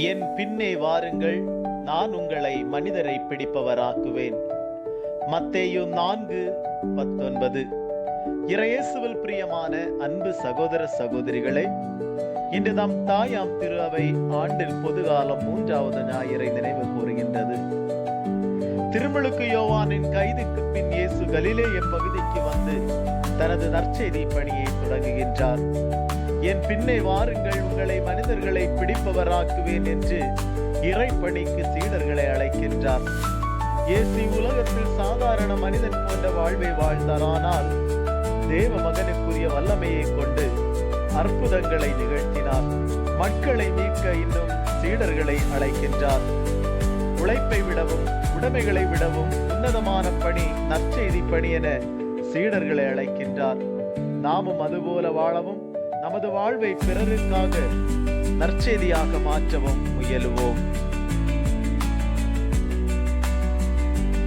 என் பின்னே வாருங்கள், நான் உங்களை மனிதரை பிடிப்பவராக்குவேன். மத்தேயு 4:19. இறையேசுவில் பிரியமான அன்பு சகோதர சகோதரிகளே, இன்று நம் தாயாம் திரு அவை ஆண்டில் பொதுகாலம் 3வது ஞாயிறை நினைவு கூறுகின்றது. திருமுழுக்கு யோவானின் கைதுக்கு பின் இயேசு கலிலேய பகுதிக்கு வந்து தனது நற்செய்தி பணியை தொடங்குகின்றார். என் பின்னே வாருங்கள், உங்களை மனிதர்களை பிடிப்பவராக்குவேன் என்று இறைப்பணிக்கு சீடர்களை அழைக்கின்றார். இயேசு உலகத்தில் சாதாரண மனிதன் போன்ற வாழ்வை வாழ்ந்தார். ஆனால் தேவ மகனுக்குரிய வல்லமையை கொண்டு அற்புதங்களை நிகழ்த்தினார். மக்களை மீட்க இன்னும் சீடர்களை அழைக்கின்றார். உழைப்பை விடவும் உடைமைகளை விடவும் உன்னதமான பணி நற்செய்தி பணி என சீடர்களை அழைக்கின்றார். நாமும் அதுபோல வாழவும் நமது வாழ்வை பிறருக்காக நற்செய்தியாக மாற்றவும் முயலுவோம்.